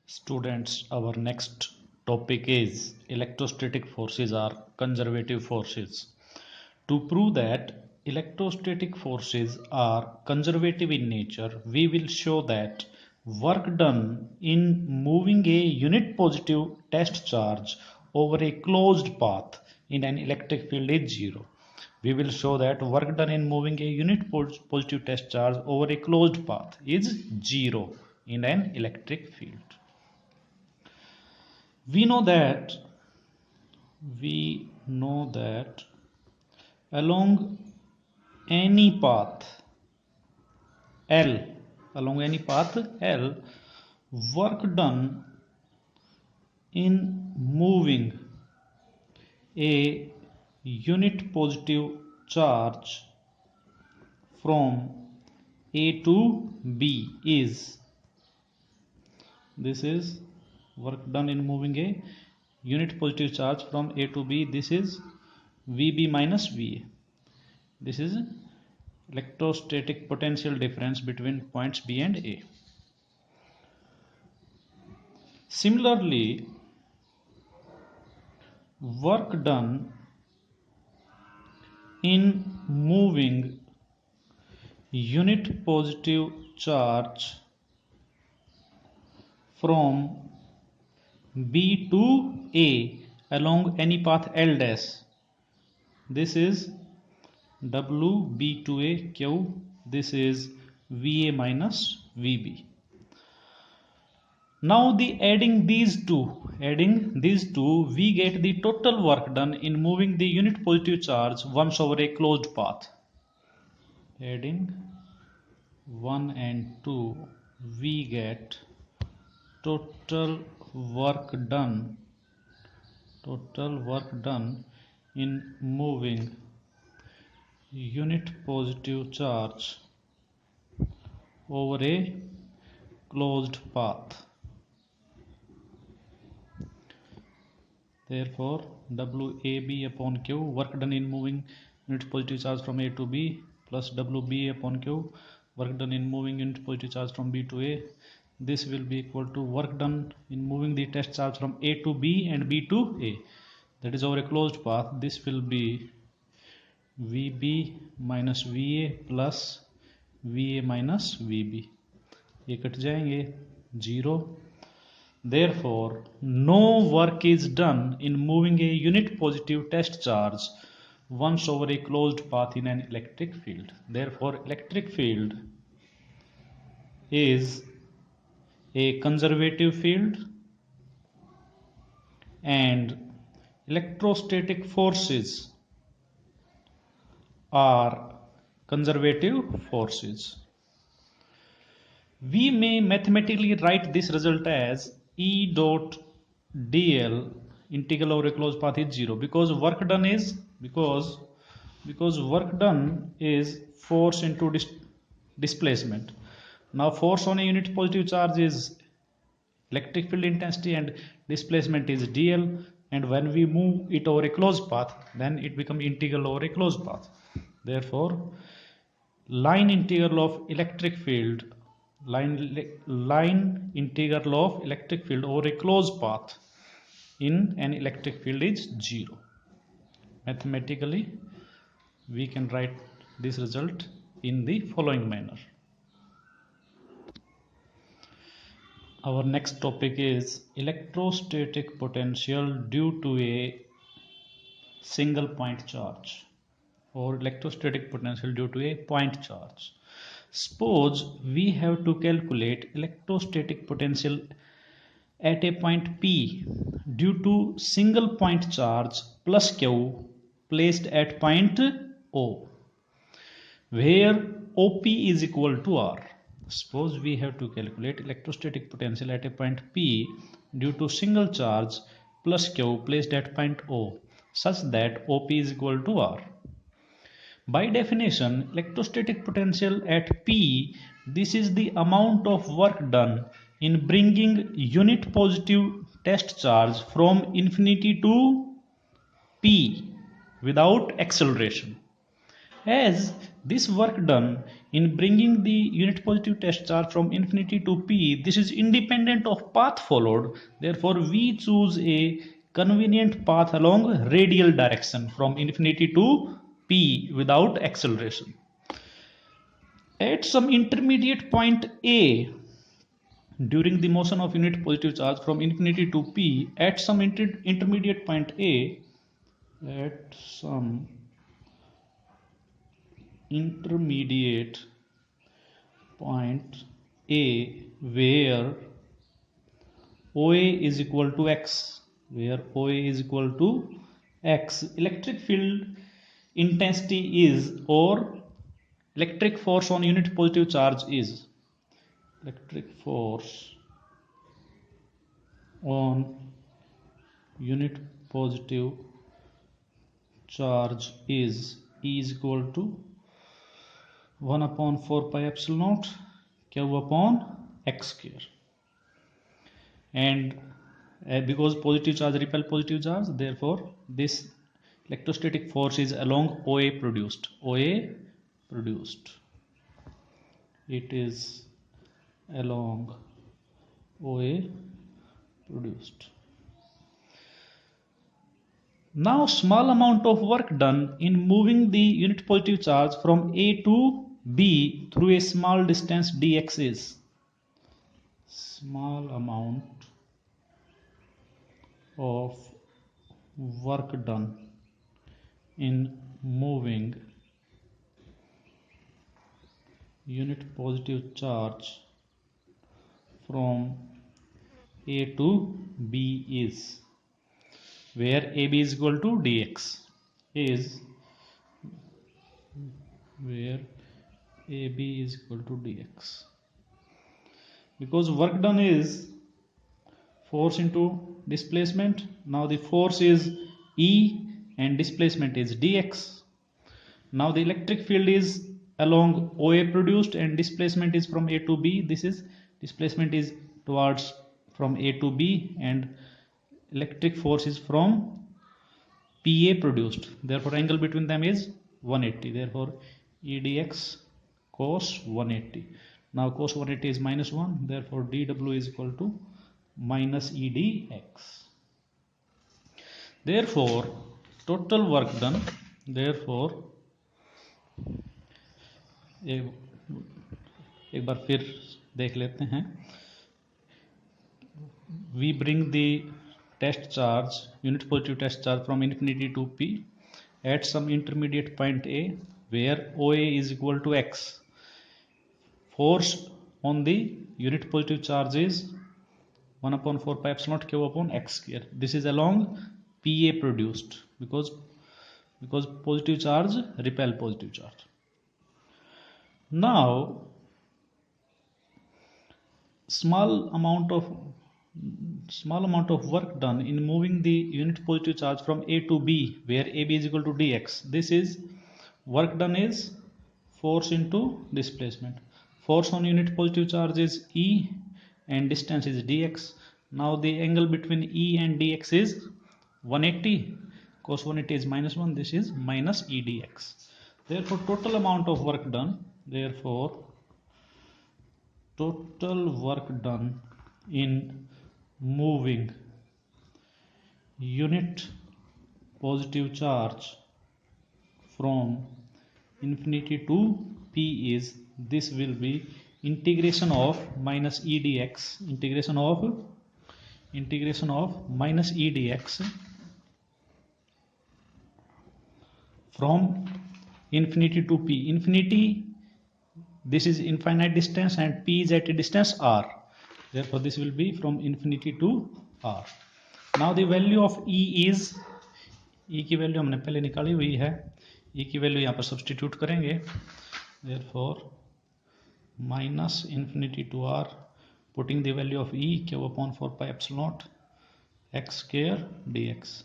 Students, our next topic is electrostatic forces are conservative forces. To prove that electrostatic forces are conservative in nature, we will show that work done in moving a unit positive test charge over a closed path in an electric field is zero. We will show that work done in moving a unit positive test charge over a closed path is zero in an electric field. we know that we know that along any path L along any path L, work done in moving a unit positive charge from A to B is, this is work done in moving a unit positive charge from A to B. This is VB minus VA. This is electrostatic potential difference between points B and A. Similarly, work done in moving unit positive charge from B to A along any path L dash. This is W B to A Q. This is VA minus VB. Now adding these two, we get the total work done in moving the unit positive charge once over a closed path. Adding 1 and 2, we get total work done in moving unit positive charge over a closed path. Therefore, WAB upon Q, work done in moving unit positive charge from A to B, plus WBA upon Q, work done in moving unit positive charge from B to A. This will be equal to work done in moving the test charge from A to B and B to A. That is over a closed path. This will be VB minus VA plus VA minus VB. ये cut जाएंगे, 0. Therefore, no work is done in moving a unit positive test charge once over a closed path in an electric field. Therefore, electric field is a conservative field and electrostatic forces are conservative forces. We may mathematically write this result as E dot dl integral over a closed path is 0 because work done is force into displacement. Now force on a unit positive charge is electric field intensity and displacement is dl, and when we move it over a closed path, then it becomes integral over a closed path. Therefore, line integral of electric field over a closed path in an electric field is 0. Mathematically, we can write this result in the following manner. Our next topic is electrostatic potential due to a single point charge, or electrostatic potential due to a point charge. Suppose we have to calculate electrostatic potential at a point P due to single point charge plus Q placed at point O, where OP is equal to R. Suppose we have to calculate electrostatic potential at a point P due to single charge plus Q placed at point O such that OP is equal to R. By definition, electrostatic potential at P, this is the amount of work done in bringing unit positive test charge from infinity to P without acceleration. As this work done in bringing the unit positive test charge from infinity to P, this is independent of path followed. Therefore, we choose a convenient path along radial direction from infinity to P without acceleration. At some intermediate point A, during the motion of unit positive charge from infinity to P, at some intermediate point A, at some intermediate point A where OA is equal to x, electric field intensity is, or electric force on unit positive charge is, electric force on unit positive charge is E is equal to 1 upon 4 pi epsilon naught Q upon x square. And because positive charge repel positive charge, therefore this electrostatic force is along OA produced. It is along OA produced. Now small amount of work done in moving the unit positive charge from A to B through a small distance dx is, small amount of work done in moving unit positive charge from A to B is, where AB is equal to dx, is where AB is equal to dx. Because work done is force into displacement. Now the force is E and displacement is dx. Now the electric field is along OA produced and displacement is from A to B. This is displacement is towards from A to B and electric force is from PA produced. Therefore angle between them is 180. Therefore E dx cos 180. Now cos 180 is minus 1. Therefore dw is equal to minus E dx. Therefore total work done, therefore एक बार फिर देख लेते हैं. We bring the test charge, unit positive test charge from infinity to P at some intermediate point A where OA is equal to x. Force on the unit positive charge is 1 upon 4 pi epsilon naught Q upon x square. This is along PA produced because positive charge repel positive charge. Now small amount of work done in moving the unit positive charge from A to B where AB is equal to dx. This is work done is force into displacement. Force on unit positive charge is E and distance is dx. Now the angle between E and dx is 180. Cos 180 is minus 1. This is minus E dx. Therefore total amount of work done, in moving unit positive charge from infinity to P is, this will be integration of minus E dx, integration of minus E dx from infinity to P. Infinity, this is infinite distance and P is at a distance r. Therefore this will be from infinity to r. Now the value of E is, E की value हमने पहले निकाली हुई है, E की value यहाँ पर substitute करेंगे. Therefore minus infinity to r, putting the value of E Q upon 4 pi epsilon naught x square dx,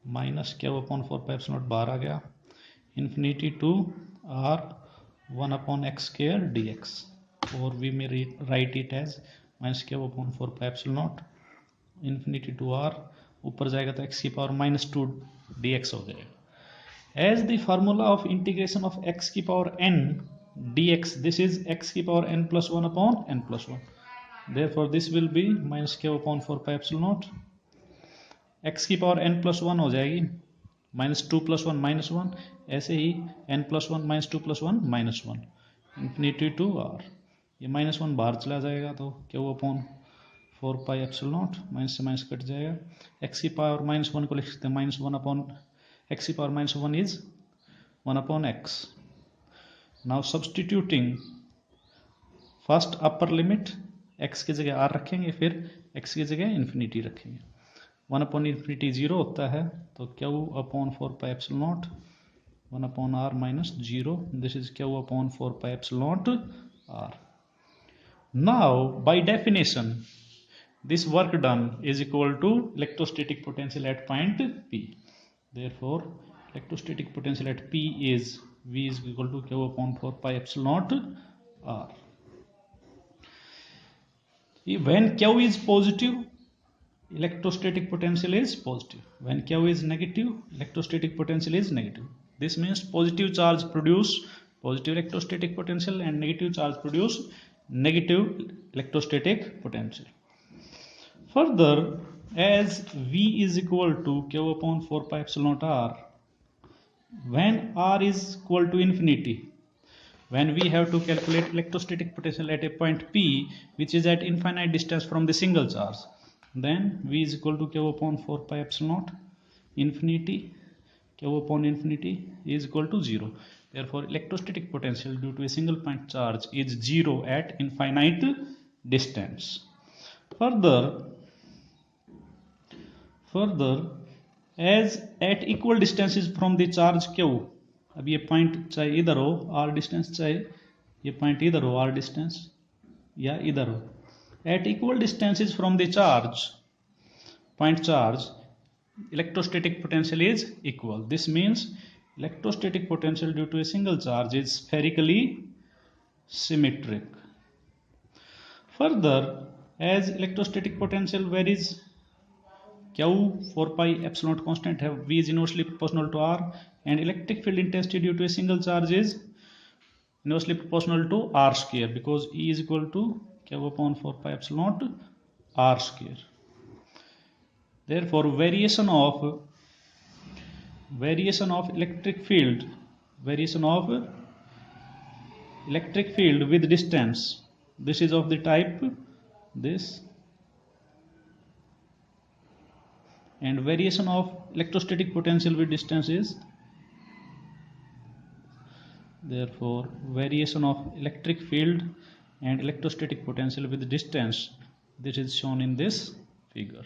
minus Q upon 4 pi epsilon naught बाहर आ गया, infinity to r 1 upon x square dx, or we may write it as minus Q upon 4 pi epsilon naught infinity to r, ऊपर जाएगा तो x की power -2 dx हो जाएगा. As the formula of integration of x की power n dx, this is x की power n plus 1 upon n plus 1. Therefore, this will be minus q upon 4 pi epsilon naught. x की power n plus 1 हो जाएगी, minus 2 plus 1 minus 1, ऐसे ही n plus 1 minus 2 plus 1 minus 1, infinity to r. ये minus 1 बाहर चला जाएगा तो q upon 4 pi epsilon naught, minus से माइनस कट जाएगा. x की पावर माइनस 1 को लिख सकते हैं माइनस 1 अपॉन x की power minus 1 is 1 upon x. Now substituting first upper limit x की जगह r रखेंगे, फिर x की जगह इन्फिनिटी रखेंगे. 1 अपॉन इन्फिनिटी 0 होता है, तो q upon 4 pi epsilon not 1 upon r minus 0, this is q upon 4 pi epsilon not r. Now by definition this work done is equal to electrostatic potential at point P. Therefore, electrostatic potential at P is V is equal to Q upon 4 pi epsilon naught R. When Q is positive, electrostatic potential is positive. When Q is negative, electrostatic potential is negative. This means positive charge produce positive electrostatic potential and negative charge produce negative electrostatic potential. Further, as V is equal to Q upon 4 pi epsilon naught R, when R is equal to infinity, when we have to calculate electrostatic potential at a point P which is at infinite distance from the single charge, then V is equal to Q upon 4 pi epsilon naught infinity, Q upon infinity is equal to 0. Therefore, electrostatic potential due to a single point charge is 0 at infinite distance. Further, as at equal distances from the charge Q, अब ये point चाहे इधर हो r distance, चाहे ये point इधर हो r distance या इधर हो, at equal distances from the charge point charge, electrostatic potential is equal. This means electrostatic potential due to a single charge is spherically symmetric. Further, as electrostatic potential varies, Q 4 pi epsilon naught constant have V is inversely proportional to R, and electric field intensity due to a single charge is inversely proportional to R square, because E is equal to Q upon 4 pi epsilon naught R square. Therefore, variation of electric field with distance, this is of the type this, and variation of electrostatic potential with distance is, therefore variation of electric field and electrostatic potential with distance, this is shown in this figure.